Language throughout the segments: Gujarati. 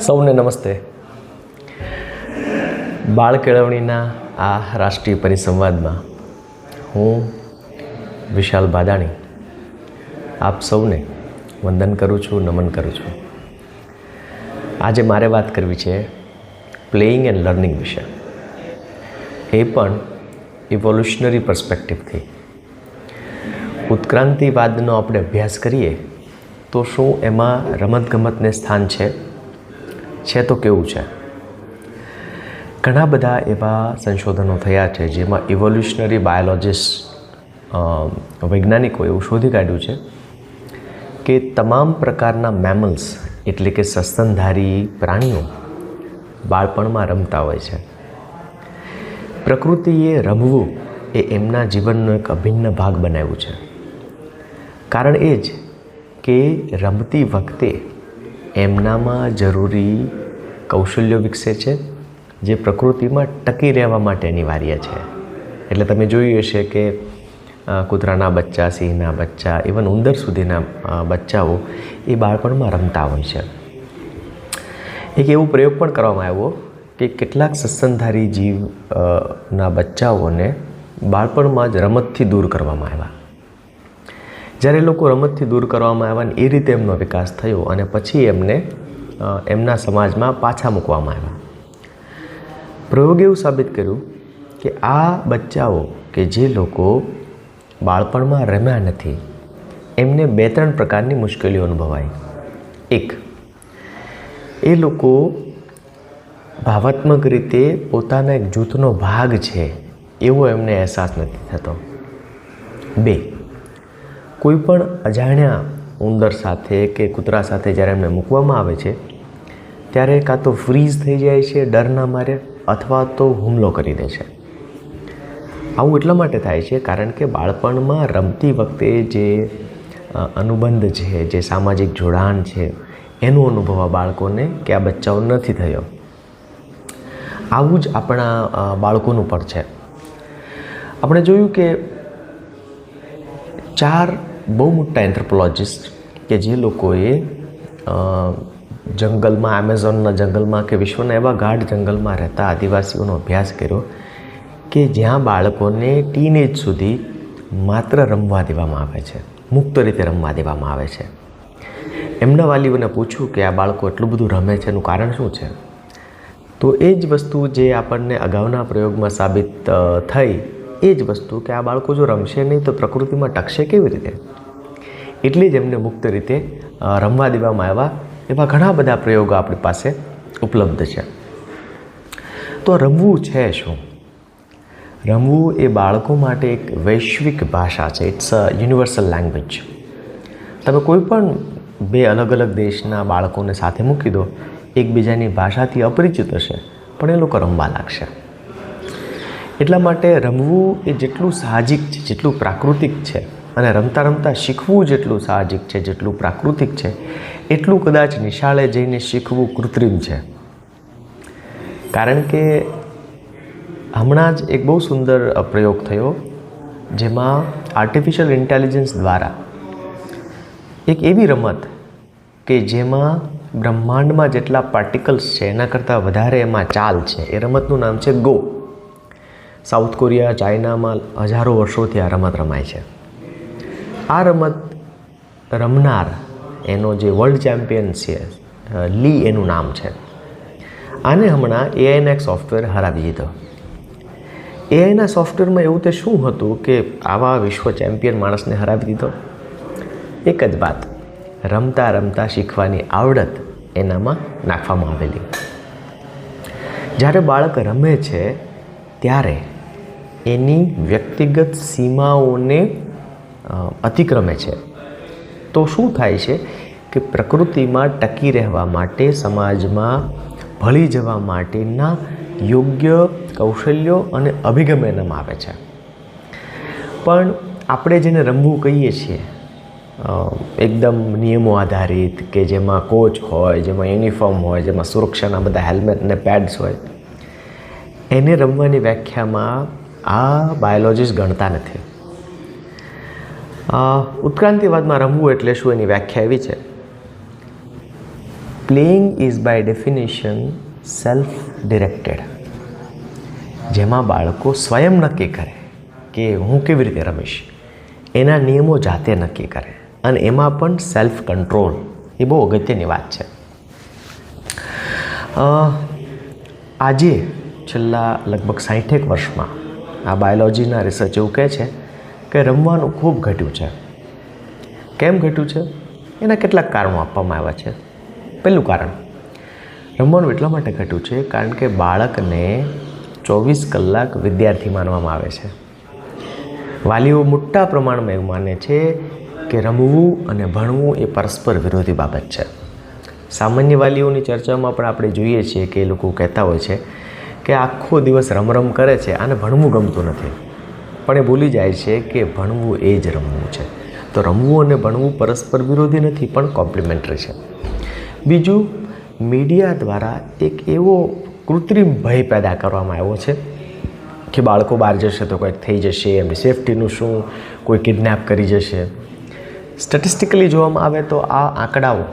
સૌને નમસ્તે. બાળ કેળવણીના આ રાષ્ટ્રીય પરિસંવાદમાં હું વિશાલ બાદાણી આપ સૌને વંદન કરું છું, નમન કરું છું. આજે મારે વાત કરવી છે પ્લેઇંગ એન્ડ લર્નિંગ વિશે, એ પણ ઇવોલ્યુશનરી પર્સપેક્ટિવથી. ઉત્ક્રાંતિવાદનો આપણે અભ્યાસ કરીએ તો શું એમાં રમતગમતને સ્થાન છે તો કેવું છે? ઘણા બધા એવા સંશોધનો થયા છે જેમાં ઇવોલ્યુશનરી બાયોલોજિસ્ટ વૈજ્ઞાનિકો એવું શોધી કાઢ્યું છે કે તમામ પ્રકારના મેમલ્સ એટલે કે સસ્તનધારી પ્રાણીઓ બાળપણમાં રમતા હોય છે. પ્રકૃતિએ રમવું એ એમના જીવનનો એક અભિન્ન ભાગ બનાવ્યું છે. કારણ એ જ કે રમતી વખતે એમનામાં જરૂરી કૌશલ્યો વિકસે છે જે પ્રકૃતિમાં ટકી રહેવા માટે અનિવાર્ય છે. એટલે તમે જોયું હશે કે કૂતરાના બચ્ચા, સિંહના બચ્ચા, ઇવન ઉંદર સુધીના બચ્ચાઓ એ બાળપણમાં રમતા હોય છે. એક એવો પ્રયોગ પણ કરવામાં આવ્યો કે કેટલાક સસ્તનધારી જીવના બચ્ચાઓને બાળપણમાં જ રમતથી દૂર કરવામાં આવ્યા. જ્યારે એ લોકો રમતથી દૂર કરવામાં આવ્યા ને એ રીતે એમનો વિકાસ થયો અને પછી એમને એમના સમાજમાં પાછા મૂકવામાં આવ્યા. પ્રયોગે એવું સાબિત કર્યું કે આ બચ્ચાઓ કે જે લોકો બાળપણમાં રમ્યા નથી એમને 2-3 પ્રકારની મુશ્કેલીઓ અનુભવાઈ. એક, એ લોકો ભાવાત્મક રીતે પોતાના એક જૂથનો ભાગ છે એવો એમને અહેસાસ નથી થતો. 2, કોઈ પણ અજાણ્યા ઉંદર સાથે કે કૂતરા સાથે જ્યારે એમને મૂકવામાં આવે છે ત્યારે કાં તો ફ્રીઝ થઈ જાય છે ડરના મારે અથવા તો હુમલો કરી દે છે. આવું એટલા માટે થાય છે કારણ કે બાળપણમાં રમતી વખતે જે અનુબંધ છે, જે સામાજિક જોડાણ છે એનો અનુભવ આ બાળકોને કે આ બચ્ચાઓ નથી થયો. આવું જ આપણા બાળકોનું પણ છે. આપણે જોયું કે 4 બહુ મોટા એન્થ્રોપોલોજિસ્ટ કે જે લોકોએ જંગલમાં, એમેઝોનના જંગલમાં કે વિશ્વના એવા ગાઢ જંગલમાં રહેતા આદિવાસીઓનો અભ્યાસ કર્યો કે જ્યાં બાળકોને ટીનેજ સુધી માત્ર રમવા દેવામાં આવે છે, મુક્ત રીતે રમવા દેવામાં આવે છે. એમના વાલીઓને પૂછ્યું કે આ બાળકો એટલું બધું રમે છે એનું કારણ શું છે? તો એ જ વસ્તુ જે આપણને અગાઉના પ્રયોગમાં સાબિત થઈ, એ જ વસ્તુ કે આ બાળકો જો રમશે નહીં તો પ્રકૃતિમાં ટકશે કેવી રીતે? એટલે જ એમને મુક્ત રીતે રમવા દેવામાં આવ્યા. એવા ઘણા બધા પ્રયોગો આપણી પાસે ઉપલબ્ધ છે. તો રમવું છે શું? રમવું એ બાળકો માટે એક વૈશ્વિક ભાષા છે. It's a universal language. તમે કોઈ પણ 2 અલગ અલગ દેશના બાળકોને સાથે મૂકી દો, એકબીજાની ભાષાથી અપરિચિત હશે પણ એ લોકો રમવા લાગશે. એટલા માટે રમવું એ જેટલું સાહજિક છે, જેટલું પ્રાકૃતિક છે, અને રમતા રમતા શીખવું જેટલું સાહજિક છે, જેટલું પ્રાકૃતિક છે, એટલું કદાચ નિશાળે જઈને શીખવું કૃત્રિમ છે. કારણ કે હમણાં જ એક બહુ સુંદર પ્રયોગ થયો જેમાં આર્ટિફિશિયલ ઇન્ટેલિજન્સ દ્વારા એક એવી રમત કે જેમાં બ્રહ્માંડમાં જેટલા પાર્ટિકલ્સ છે એના કરતાં વધારે એમાં ચાલ છે, એ રમતનું નામ છે ગો. સાઉથ કોરિયા, ચાઇનામાં હજારો વર્ષોથી આ રમત રમાય છે. આ રમત રમનાર એનો જે વર્લ્ડ ચેમ્પિયન છે, લી એનું નામ છે, આને હમણાં એઆઈના એક સોફ્ટવેર હરાવી દીધો. એઆઈના સોફ્ટવેરમાં એવું તે શું હતું કે આવા વિશ્વ ચેમ્પિયન માણસને હરાવી દીધો? એક જ વાત, રમતા રમતા શીખવાની આવડત એનામાં નાખવામાં આવેલી. જ્યારે બાળક રમે છે ત્યારે એની વ્યક્તિગત સીમાઓને અતિક્રમે છે. તો શું થાય છે કે પ્રકૃતિમાં ટકી રહેવા માટે, સમાજમાં ભળી જવા માટેના યોગ્ય કૌશલ્યો અને અભિગમ એનામાં આવે છે. પણ આપણે જેને રમવું કહીએ છીએ એકદમ નિયમો આધારિત, કે જેમાં કોચ હોય, જેમાં યુનિફોર્મ હોય, જેમાં સુરક્ષાના બધા હેલ્મેટ અને પેડ્સ હોય, એને રમવાની વ્યાખ્યામાં આ બાયોલોજીસ્ટ ગણતા નથી. ઉત્ક્રાંતિવાદમાં રમવું એટલે શું એની વ્યાખ્યા એવી છે playing is by definition self directed, જેમાં બાળકો સ્વયં નક્કી કરે કે હું કેવી રીતે રમીશ, એના નિયમો જાતે નક્કી કરે, અને એમાં પણ સેલ્ફ કંટ્રોલ, એ બહુ અગત્યની વાત છે. આજે છેલ્લા લગભગ 60 વર્ષમાં આ બાયોલોજીના રિસર્ચ એવું કહે છે કે રમવાનું ખૂબ ઘટ્યું છે. કેમ ઘટ્યું છે? એના કેટલાક કારણો આપવામાં આવ્યા છે. પહેલું કારણ, રમવાનું એટલા માટે ઘટ્યું છે કારણ કે બાળકને 24 કલાક વિદ્યાર્થી માનવામાં આવે છે. વાલીઓ મોટા પ્રમાણમાં એવું માને છે કે રમવું અને ભણવું એ પરસ્પર વિરોધી બાબત છે. સામાન્ય વાલીઓની ચર્ચામાં પણ આપણે જોઈએ છીએ કે એ લોકો કહેતા હોય છે કે આખો દિવસ રમ કરે છે અને ભણવું ગમતું નથી, પણ એ ભૂલી જાય છે કે ભણવું એ જ રમવું છે. તો રમવું અને ભણવું પરસ્પર વિરોધી નથી, પણ કોમ્પ્લિમેન્ટરી છે. બીજું, મીડિયા દ્વારા એક એવો કૃત્રિમ ભય પેદા કરવામાં આવ્યો છે કે બાળકો બહાર જશે તો કંઈક થઈ જશે, એમની સેફટીનું શું, કોઈ કિડનેપ કરી જશે. સ્ટેટિસ્ટિકલી જોવામાં આવે તો આ આંકડાઓ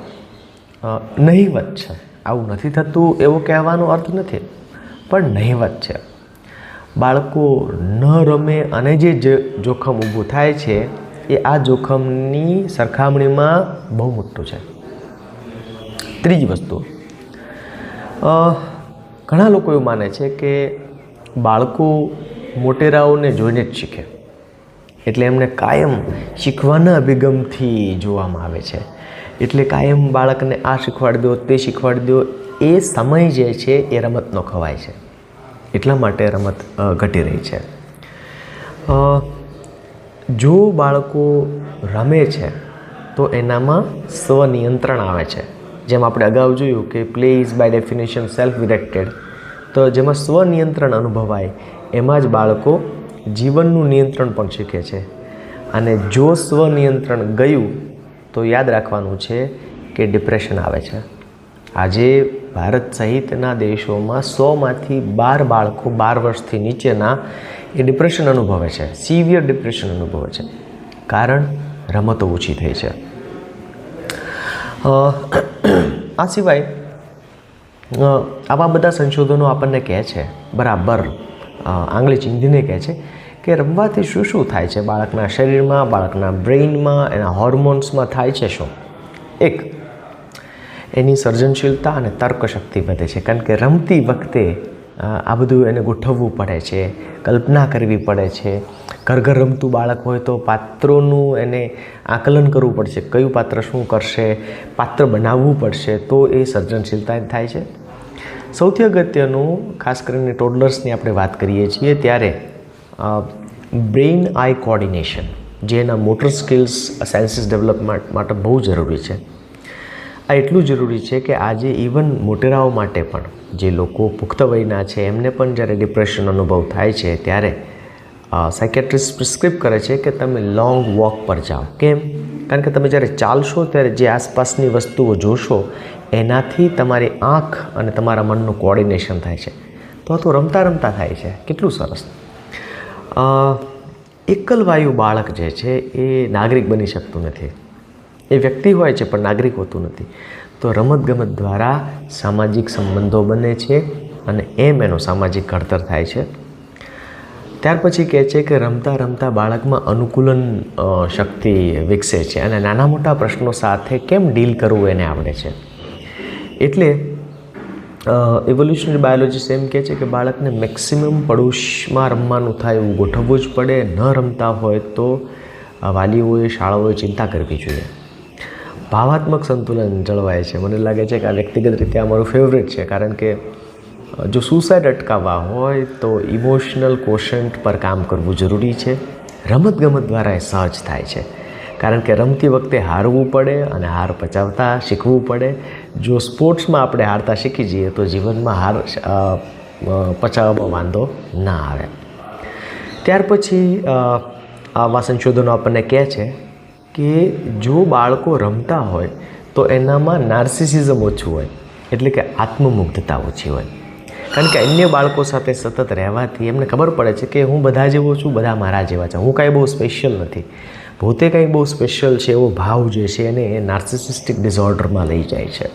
નહીવત છે. આવું નથી થતું એવો કહેવાનો અર્થ નથી, પણ નહીવત છે. બાળકો ન રમે અને જે જોખમ ઊભું થાય છે એ આ જોખમની સરખામણીમાં બહુ મોટું છે. ત્રીજી વસ્તુ, ઘણા લોકો એવું માને છે કે બાળકો મોટેરાઓને જોઈને જ શીખે, એટલે એમને કાયમ શીખવાના અભિગમથી જોવામાં આવે છે. એટલે કાયમ બાળકને આ શીખવાડી દો, તે શીખવાડી દો, એ સમય જે છે એ રમતનો ખવાય છે. એટલા માટે રમત ઘટી રહી છે. જો બાળકો રમે છે તો એનામાં સ્વનિયંત્રણ આવે છે. જેમ આપણે અગાઉ જોયું કે play is by definition self directed, તો જેમાં સ્વનિયંત્રણ અનુભવાય એમાં જ બાળકો જીવનનું નિયંત્રણ પણ શીખે છે. અને જો સ્વનિયંત્રણ ગયું તો યાદ રાખવાનું છે કે ડિપ્રેશન આવે છે. આજે ભારત સહિતના દેશોમાં 100માંથી 12 બાળકો 12 વર્ષથી નીચેના એ ડિપ્રેશન અનુભવે છે, સિવિયર ડિપ્રેશન અનુભવે છે. કારણ રમતો ઓછી થઈ છે. આ સિવાય આવા બધા સંશોધનો આપણને કહે છે, બરાબર આંગળી ચીંધીને કહે છે કે રમવાથી શું શું થાય છે બાળકના શરીરમાં, બાળકના બ્રેઇનમાં, એના હોર્મોન્સમાં થાય છે શું. એક, એની સર્જનશીલતા અને તર્કશક્તિ વધે છે, કારણ કે રમતી વખતે આ બધું એને ગોઠવવું પડે છે, કલ્પના કરવી પડે છે. ઘર રમતું બાળક હોય તો પાત્રોનું એને આકલન કરવું પડશે, કયું પાત્ર શું કરશે, પાત્ર બનાવવું પડશે, તો એ સર્જનશીલતા થાય છે. સૌથી અગત્યનું, ખાસ કરીને ટોડલર્સની આપણે વાત કરીએ છીએ ત્યારે બ્રેઇન આઈ કોર્ડિનેશન, જે એના મોટર સ્કિલ્સ, સેન્સીસ ડેવલપમેન્ટ માટે બહુ જરૂરી છે. આ એટલું જરૂરી છે કે આજે ઇવન મોટેરાઓ માટે પણ, જે લોકો પુખ્ત વયના છે એમને પણ જ્યારે ડિપ્રેશન અનુભવ થાય છે ત્યારે સાયકેટ્રિસ્ટ પ્રિસ્ક્રિબ કરે છે કે તમે લોંગ વોક પર જાઓ. કેમ? કારણ કે તમે જ્યારે ચાલશો ત્યારે જે આસપાસની વસ્તુઓ જોશો એનાથી તમારી આંખ અને તમારા મનનું કોર્ડિનેશન થાય છે. તો રમતા રમતા થાય છે. કેટલું સરસ. એકલવાયુ બાળક જે છે એ નાગરિક બની શકતું નથી. એ વ્યક્તિ હોય છે પણ નાગરિક હોતું નથી. તો રમતગમત દ્વારા સામાજિક સંબંધો બને છે અને એનું સામાજિક ઘડતર થાય છે. ત્યાર પછી કહે છે કે રમતા રમતા બાળકમાં અનુકૂલન શક્તિ વિકસે છે અને નાના મોટા પ્રશ્નો સાથે કેમ ડીલ કરવું એને આવડે છે. એટલે ઇવોલ્યુશનરી બાયોલોજીસ્ટ એમ કહે છે કે બાળકને મેક્સિમમ પડોશમાં રમવાનું થાય એવું ગોઠવવું જ પડે. ન રમતા હોય તો વાલીઓએ, શાળાઓએ ચિંતા કરવી જોઈએ. ભાવાત્મક સંતુલન જળવાય છે. મને લાગે છે કે આ વ્યક્તિગત રીતે આ મારું ફેવરેટ છે, કારણ કે જો સુસાઇડ અટકાવવા હોય તો ઇમોશનલ કોશન્ટ પર કામ કરવું જરૂરી છે. રમતગમત દ્વારા એ સહજ થાય છે, કારણ કે રમતી વખતે હારવું પડે અને હાર પચાવતા શીખવું પડે. જો સ્પોર્ટ્સમાં આપણે હારતા શીખી જઈએ તો જીવનમાં હાર પચાવવામાં વાંધો ના આવે. ત્યાર પછી આવા સંશોધનો આપણને કહે છે કે જો બાળકો રમતા હોય તો એનામાં નાર્સિસિઝમ ઓછું હોય, એટલે કે આત્મમુગ્ધતા ઓછી હોય. કારણ કે અન્ય બાળકો સાથે સતત રહેવાથી એમને ખબર પડે છે કે હું બધા જેવો છું, બધા મારા જેવા છે, હું કાંઈ બહુ સ્પેશિયલ નથી. પોતે કંઈ બહુ સ્પેશિયલ છે એવો ભાવ જે છે એને એ નાર્સિસિસ્ટિક ડિઝોર્ડરમાં લઈ જાય છે.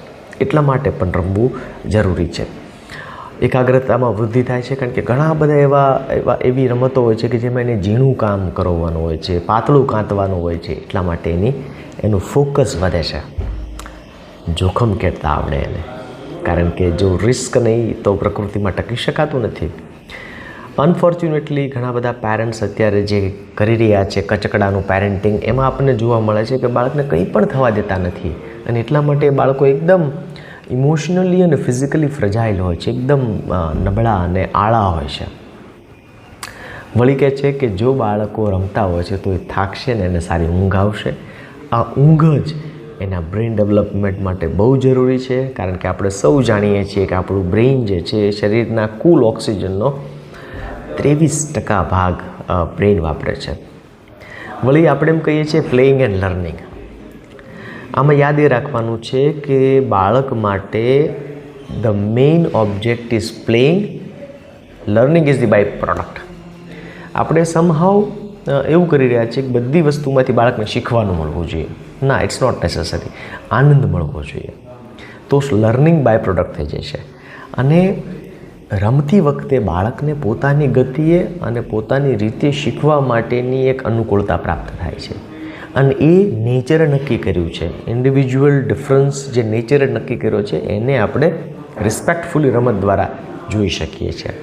એટલા માટે પણ રમવું જરૂરી છે. એકાગ્રતામાં વૃદ્ધિ થાય છે, કારણ કે ઘણા બધા એવી રમતો હોય છે કે જેમાં એને ઝીણું કામ કરવાનું હોય છે, પાતળું કાંતવાનું હોય છે, એટલા માટે એનું ફોકસ વધે છે. જોખમ ખેડતા આવડે એને, કારણ કે જો રિસ્ક નહીં તો પ્રકૃતિમાં ટકી શકાતું નથી. અનફોર્ચ્યુનેટલી ઘણા બધા પેરેન્ટ્સ અત્યારે જે કરી રહ્યા છે કચકડાનું પેરેન્ટિંગ, એમાં આપણને જોવા મળે છે કે બાળકને કંઈ પણ થવા દેતા નથી, અને એટલા માટે બાળકો એકદમ ઇમોશનલી અને ફિઝિકલી ફ્રજાઇલ હોય છે, એકદમ નબળા અને આળા હોય છે. વળી કહે છે કે જો બાળકો રમતા હોય છે તો એ થાકશે ને એને સારી ઊંઘ આવશે. આ ઊંઘ જ એના બ્રેઇન ડેવલપમેન્ટ માટે બહુ જરૂરી છે, કારણ કે આપણે સૌ જાણીએ છીએ કે આપણું બ્રેઇન જે છે એ શરીરના કુલ ઓક્સિજનનો 23% ભાગ બ્રેઇન વાપરે છે. વળી આપણે એમ કહીએ છીએ પ્લેઇંગ એન્ડ લર્નિંગ. આમાં યાદ એ રાખવાનું છે કે બાળક માટે the main object is playing, learning is the by product સમહાવ એવું કરી રહ્યા છીએ કે બધી વસ્તુમાંથી બાળકને શીખવાનું મળવું જોઈએ. ના, ઇટ્સ નોટ નેસેસરી. આનંદ મળવો જોઈએ તો લર્નિંગ બાય પ્રોડક્ટ થઈ જશે. અને રમતી વખતે બાળકને પોતાની ગતિએ અને પોતાની રીતે શીખવા માટેની એક અનુકૂળતા પ્રાપ્ત થાય છે, અને એ નેચરે નક્કી કર્યું છે. ઇન્ડિવિજ્યુઅલ ડિફરન્સ જે નેચરે નક્કી કર્યો છે એને આપણે રિસ્પેક્ટફુલી રમત દ્વારા જોઈ શકીએ છીએ.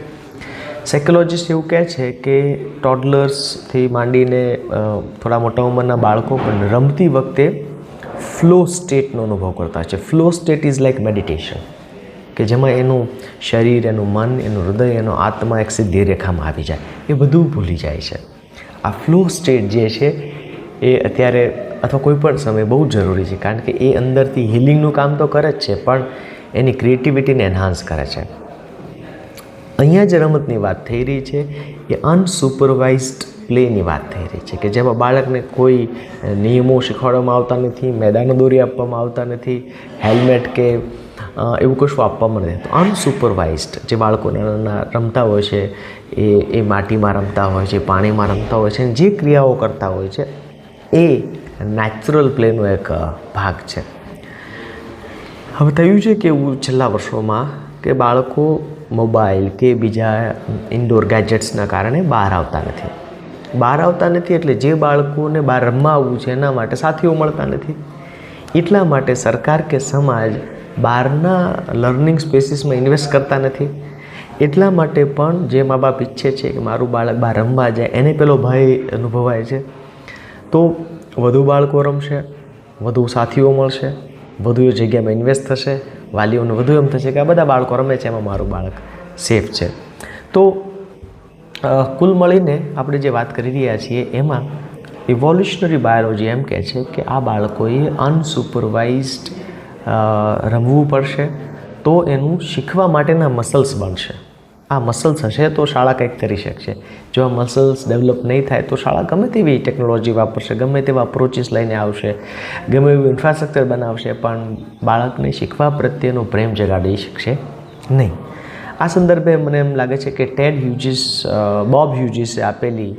સાયકોલોજીસ્ટ એવું કહે છે કે ટોડલર્સથી માંડીને થોડા મોટા ઉંમરના બાળકો પણ રમતી વખતે ફ્લો સ્ટેટનો અનુભવ કરતા છે. Flow state is like meditation, કે જેમાં એનું શરીર, એનું મન, એનું હૃદય, એનો આત્મા એક સીધી રેખામાં આવી જાય, એ બધું ભૂલી જાય છે. આ ફ્લો સ્ટેટ જે છે એ અત્યારે અથવા કોઈ પણ સમયે બહુ જરૂરી છે, કારણ કે એ અંદરથી હિલિંગનું કામ તો કરે જ છે, પણ એની ક્રિએટિવિટીને એન્હાન્સ કરે છે. અહીંયા જે રમતની વાત થઈ રહી છે એ અનસુપરવાઇઝડ પ્લેની વાત થઈ રહી છે, કે જેમાં બાળકને કોઈ નિયમો શીખવાડવામાં આવતા નથી, મેદાનો દોરી આપવામાં આવતા નથી, હેલ્મેટ કે એવું કશું આપવામાં નથી. તો અનસુપરવાઇઝડ જે બાળકો નાના રમતા હોય છે એ માટીમાં રમતા હોય છે, પાણીમાં રમતા હોય છે, અને જે ક્રિયાઓ કરતા હોય છે એ નેચરલ પ્લેનો એક ભાગ છે. હવે થયું છે કે એવું છેલ્લા વર્ષોમાં કે બાળકો મોબાઈલ કે બીજા ઇન્ડોર ગેજેટ્સના કારણે બહાર આવતા નથી. એટલે જે બાળકોને બહાર રમવા આવવું છે એના માટે સાથીઓ મળતા નથી. એટલા માટે સરકાર કે સમાજ બહારના લર્નિંગ સ્પેસીસમાં ઇન્વેસ્ટ કરતા નથી. એટલા માટે પણ જે મા બાપ ઈચ્છે છે કે મારું બાળક બહાર રમવા જાય, એને પેલો ભય અનુભવાય છે. તો વધુ બાળકો રમશે, વધુ સાથીઓ મળશે, વધુ એ જગ્યામાં ઇન્વેસ્ટ થશે, વાલીઓને વધુ એમ થશે કે આ બધા બાળકો રમે છે, એમાં મારું બાળક સેફ છે. તો કુલ મળીને આપણે જે વાત કરી રહ્યા છીએ એમાં ઇવોલ્યુશનરી બાયોલોજી એમ કહે છે કે આ બાળકોએ અનસુપરવાઇઝડ રમવું પડશે, તો એનું શીખવા માટેના મસલ્સ બનશે. આ મસલ્સ હશે તો શાળા કંઈક કરી શકશે. જો આ મસલ્સ ડેવલપ નહીં થાય તો શાળા ગમે તેવી ટેકનોલોજી વાપરશે, ગમે તેવા અપ્રોચીસ લઈને આવશે, ગમે એવું ઇન્ફ્રાસ્ટ્રક્ચર બનાવશે, પણ બાળકને શીખવા પ્રત્યેનો પ્રેમ જગાડી શકશે નહીં. આ સંદર્ભે મને એમ લાગે છે કે બોબ હ્યુજીસે આપેલી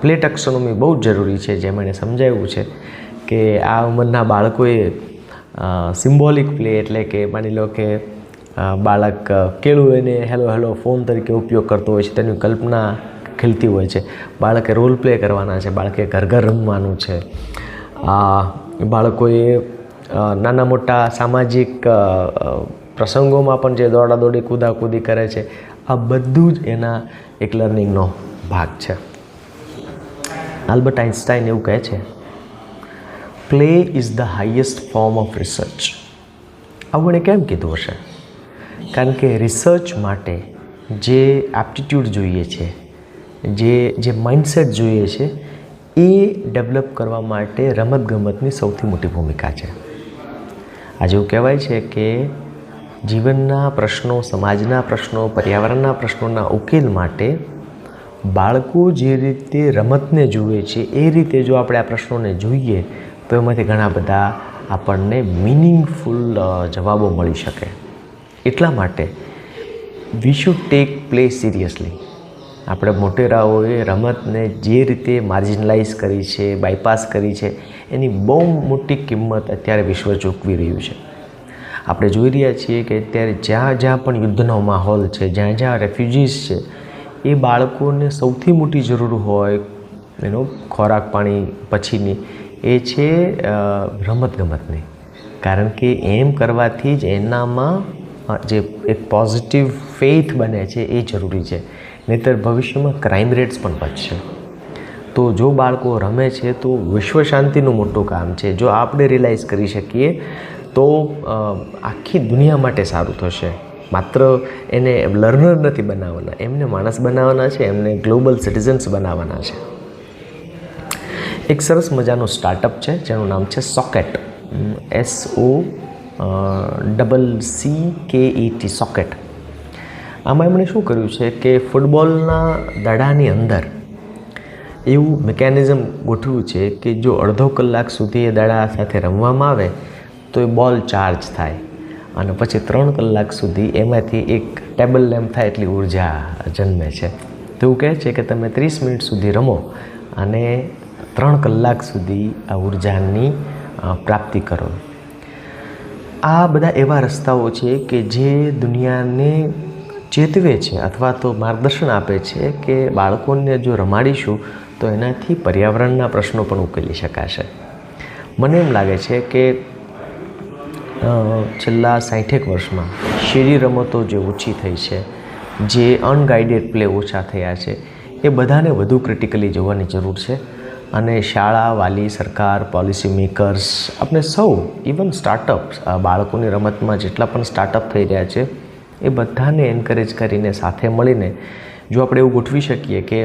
પ્લે ટેક્સોનોમી બહુ જ જરૂરી છે, જેમાં એને સમજાવ્યું છે કે આ ઉંમરના બાળકોએ સિમ્બોલિક પ્લે, એટલે કે માની લો કે બાળક કેળું એને હેલો ફોન તરીકે ઉપયોગ કરતો હોય છે, તેની કલ્પના ખીલતી હોય છે. બાળકે રોલ પ્લે કરવાના છે, બાળકે ઘર રમવાનું છે. બાળકોએ નાના મોટા સામાજિક પ્રસંગોમાં પણ જે દોડાદોડી કૂદાકૂદી કરે છે, આ બધું જ એના એક લર્નિંગનો ભાગ છે. આલ્બર્ટ આઇન્સ્ટાઈન એવું કહે છે, play is the highest form of research. આવું એણે કેમ કીધું હશે? કારણ કે રિસર્ચ માટે જે એપ્ટિટ્યૂડ જોઈએ છે, જે માઇન્ડસેટ જોઈએ છે, એ ડેવલપ કરવા માટે રમતગમતની સૌથી મોટી ભૂમિકા છે. આજે એવું કહેવાય છે કે જીવનના પ્રશ્નો, સમાજના પ્રશ્નો, પર્યાવરણના પ્રશ્નોના ઉકેલ માટે બાળકો જે રીતે રમતને જુએ છે એ રીતે જો આપણે આ પ્રશ્નોને જોઈએ તો એમાંથી ઘણા બધા આપણને મિનિંગફુલ જવાબો મળી શકે. એટલા માટે we should take play seriously. આપણે મોટેરાઓએ રમતને જે રીતે માર્જિનલાઇઝ કરી છે, બાયપાસ કરી છે, એની બહુ મોટી કિંમત અત્યારે વિશ્વ ચૂકવી રહ્યું છે. આપણે જોઈ રહ્યા છીએ કે અત્યારે જ્યાં જ્યાં પણ યુદ્ધનો માહોલ છે, જ્યાં જ્યાં રેફ્યુજીસ છે, એ બાળકોને સૌથી મોટી જરૂર હોય ખોરાક પાણી પછીની એ છે રમતગમતની. કારણ કે એમ કરવાથી જ એનામાં જે એક પોઝિટિવ ફેથ બને છે એ જરૂરી છે, નહીંતર ભવિષ્યમાં ક્રાઇમ રેટ્સ પણ વધશે. તો જો બાળકો રમે છે તો વિશ્વ શાંતિનું મોટું કામ છે. જો આપણે રિયલાઇઝ કરી શકીએ તો આખી દુનિયા માટે સારું થશે. માત્ર એને લર્નર નથી બનાવવાના, એમને માણસ બનાવવાના છે, એમને ગ્લોબલ સિટીઝન્સ બનાવવાના છે. એક સરસ મજાનું સ્ટાર્ટઅપ છે જેનું નામ છે સોકેટ, SOCCKET, સોકેટ. આમાં એમણે શું કર્યું છે કે ફૂટબોલના દડાની અંદર એવું મિકેનિઝમ ગોઠવ્યું છે કે જો અડધો કલાક સુધી એ દડા સાથે રમવામાં આવે તો એ બોલ ચાર્જ થાય અને પછી 3 કલાક સુધી એમાંથી એક ટેબલ લેમ્પ થાય એટલી ઉર્જા જન્મે છે. તો એવું કહે છે કે તમે 30 મિનિટ સુધી રમો અને 3 કલાક સુધી આ ઉર્જાની પ્રાપ્તિ કરો. આ બધા એવા રસ્તાઓ છે કે જે દુનિયાને ચેતવે છે અથવા તો માર્ગદર્શન આપે છે કે બાળકોને જો રમાડીશું તો એનાથી પર્યાવરણના પ્રશ્નો પણ ઉકેલી શકાશે. મને એમ લાગે છે કે છેલ્લા 60 વર્ષમાં શેરી રમતો જે ઓછી થઈ છે, જે અનગાઈડેડ પ્લે ઓછા થયા છે, એ બધાને વધુ ક્રિટિકલી જોવાની જરૂર છે. અને શાળા, વાલી, સરકાર, પોલિસી મેકર્સ, આપણે સૌ, ઇવન સ્ટાર્ટઅપ્સ, બાળકોની રમતમાં જેટલા પણ સ્ટાર્ટઅપ થઈ રહ્યા છે એ બધાને એન્કરેજ કરીને સાથે મળીને જો આપણે એવું ગોઠવી શકીએ કે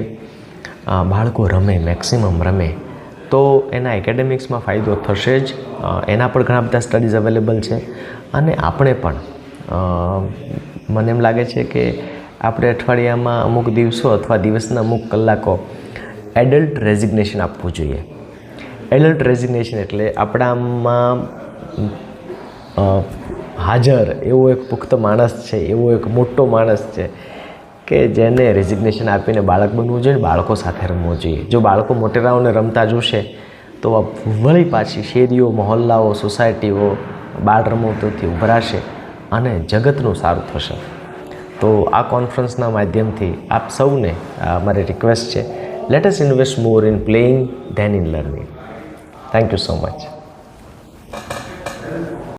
બાળકો રમે, મેક્સિમમ રમે, તો એના એકેડેમિક્સમાં ફાયદો થશે જ. એના પર ઘણા બધા સ્ટડીઝ અવેલેબલ છે. અને આપણે પણ મને એમ લાગે છે કે આપણે અઠવાડિયામાં અમુક દિવસો અથવા દિવસના અમુક કલાકો એડલ્ટ રેઝિગ્નેશન આપવું જોઈએ. એડલ્ટ રેઝિગ્નેશન એટલે આપણામાં હાજર એવો એક પુખ્ત માણસ છે, એવો એક મોટો માણસ છે કે જેને રેઝિગ્નેશન આપીને બાળક બનવું જોઈએ, બાળકો સાથે રમવું જોઈએ. જો બાળકો મોટેરાઓને રમતા જોશે તો વળી પાછી શેરીઓ, મહોલ્લાઓ, સોસાયટીઓ બાળ રમતોથી ઉભરાશે અને જગતનું સારું થશે. તો આ કોન્ફરન્સના માધ્યમથી આપ સૌને મારી રિક્વેસ્ટ છે, let us invest more in playing than in learning. Thank you so much.